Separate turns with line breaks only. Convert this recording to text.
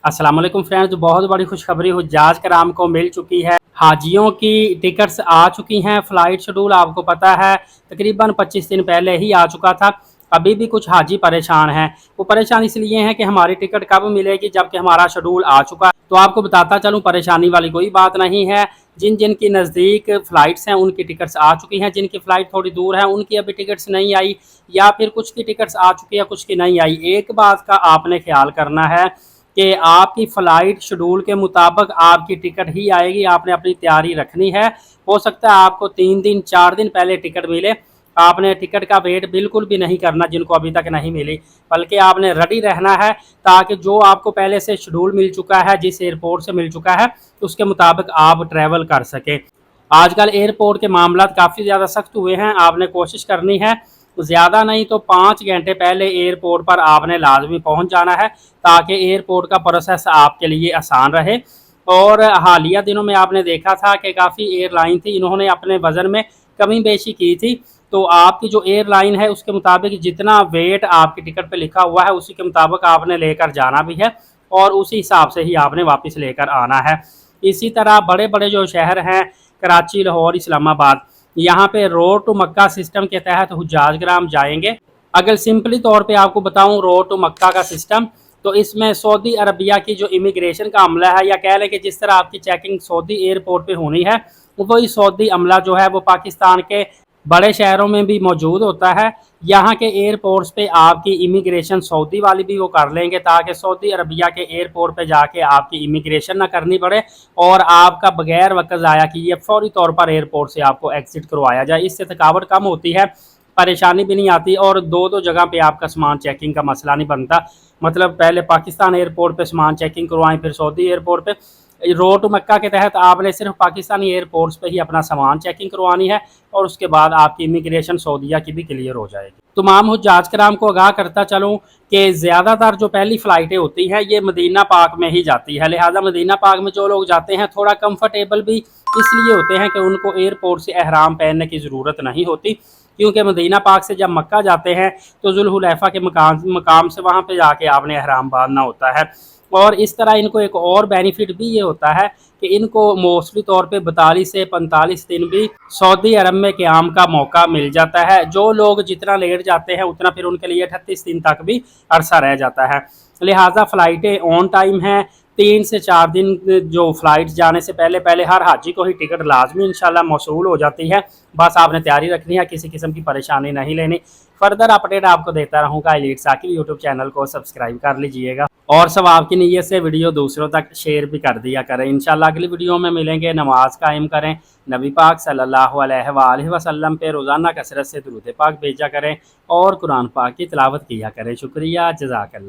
अस्सलाम वालेकुम फ्रेंड्स, बहुत बड़ी खुशखबरी हुज्जाज कराम को मिल चुकी है। हाजियों की टिकट्स आ चुकी हैं। फ़्लाइट शेड्यूल आपको पता है तकरीबन 25 दिन पहले ही आ चुका था। अभी भी कुछ हाजी परेशान हैं। वो परेशान इसलिए हैं कि हमारी टिकट कब मिलेगी, जबकि हमारा शेड्यूल आ चुका है। तो आपको बताता चलूँ, परेशानी वाली कोई बात नहीं है। जिन जिन की नज़दीक फ़्लाइट्स हैं उनकी टिकट्स आ चुकी हैं। जिनकी फ़्लाइट थोड़ी दूर है उनकी अभी टिकट्स नहीं आई, या फिर कुछ की टिकट्स आ चुकी है, कुछ की नहीं आई। एक बात का आपने ख्याल करना है कि आपकी फ़्लाइट शेड्यूल के मुताबिक आपकी टिकट ही आएगी। आपने अपनी तैयारी रखनी है। हो सकता है आपको 3 दिन 4 दिन पहले टिकट मिले। आपने टिकट का वेट बिल्कुल भी नहीं करना जिनको अभी तक नहीं मिली, बल्कि आपने रेडी रहना है, ताकि जो आपको पहले से शेड्यूल मिल चुका है, जिस एयरपोर्ट से मिल चुका है, उसके मुताबिक आप ट्रैवल कर सकें। आजकल एयरपोर्ट के मामला काफ़ी ज़्यादा सख्त हुए हैं। आपने कोशिश करनी है ज़्यादा नहीं तो 5 घंटे पहले एयरपोर्ट पर आपने लाजमी पहुंच जाना है, ताकि एयरपोर्ट का प्रोसेस आपके लिए आसान रहे। और हालिया दिनों में आपने देखा था कि काफ़ी एयरलाइन थी, इन्होंने अपने वज़न में कमी बेशी की थी। तो आपकी जो एयरलाइन है उसके मुताबिक जितना वेट आपकी टिकट पे लिखा हुआ है उसी के मुताबिक आपने लेकर जाना भी है, और उसी हिसाब से ही आपने वापस लेकर आना है। इसी तरह बड़े बड़े जो शहर हैं, कराची, लाहौर, इस्लामाबाद, यहाँ पे रोड टू मक्का सिस्टम के तहत हुज्जाज कराम जाएंगे। अगर सिंपली तौर पे आपको बताऊं रोड टू मक्का का सिस्टम, तो इसमें सऊदी अरबिया की जो इमिग्रेशन का अमला है, या कह लें कि जिस तरह आपकी चेकिंग सऊदी एयरपोर्ट पे होनी है, वही सऊदी अमला जो है वो पाकिस्तान के बड़े शहरों में भी मौजूद होता है। यहाँ के एयरपोर्ट्स पे आपकी इमिग्रेशन सऊदी वाली भी वो कर लेंगे, ताकि सऊदी अरबिया के एयरपोर्ट पे जाके आपकी इमिग्रेशन ना करनी पड़े, और आपका बगैर वक्त ज़ाया किए फौरी तौर पर एयरपोर्ट से आपको एग्जिट करवाया जाए। इससे थकावट कम होती है, परेशानी भी नहीं आती, और दो दो जगह पे आपका सामान चेकिंग का मसला नहीं बनता। मतलब पहले पाकिस्तान एयरपोर्ट पे सामान चेकिंग करवाएं, फिर सऊदी एयरपोर्ट पे। रोड टू मक्का के तहत आपने सिर्फ पाकिस्तानी एयरपोर्ट्स पे ही अपना सामान चेकिंग करवानी है, और उसके बाद आपकी इमिग्रेशन सऊदीया की भी क्लियर हो जाएगी। तमाम हुज्जाज कराम को आगाह करता चलूँ कि ज़्यादातर जो पहली फ़्लाइटें होती हैं ये मदीना पाक में ही जाती है। लिहाजा मदीना पाक में जो लोग जाते हैं थोड़ा कंफर्टेबल भी इसलिए होते हैं कि उनको एयरपोर्ट से एहराम पहनने की ज़रूरत नहीं होती, क्योंकि मदीना पाक से जब मक्का जाते हैं तो जुल्हुलैफा के मकाम से वहाँ पे जाके आपने एहराम बांधना होता है। और इस तरह इनको एक और बेनिफिट भी ये होता है कि इनको मोस्टली तौर पे 42 से 45 दिन भी सऊदी अरब में क़याम का मौका मिल जाता है। जो लोग जितना लेट जाते हैं उतना फिर उनके लिए 38 दिन तक भी अरसा रह जाता है। लिहाजा फ़्लाइटें ऑन टाइम हैं। 3 से 4 दिन जो फ़्लाइट जाने से पहले पहले हर हाजी को ही टिकट लाजमी इंशाल्लाह मौसूल हो जाती है। बस आपने तैयारी रखनी है, किसी किस्म की परेशानी नहीं लेनी। फर्दर अपडेट आपको देता रहूँगा। एलीट साकिब यूट्यूब चैनल को सब्सक्राइब कर लीजिएगा, और सवाब की नीयत से वीडियो दूसरों तक शेयर भी कर दिया करें। इंशाल्लाह अगली वीडियो में मिलेंगे। नमाज कायम करें, नबी पाक सल्लल्लाहु अलैहि वसल्लम पे रोज़ाना कसरत से दुरूद पाक भेजा करें, और कुरान पाक की तिलावत किया करें। शुक्रिया, जज़ाकल्लाह।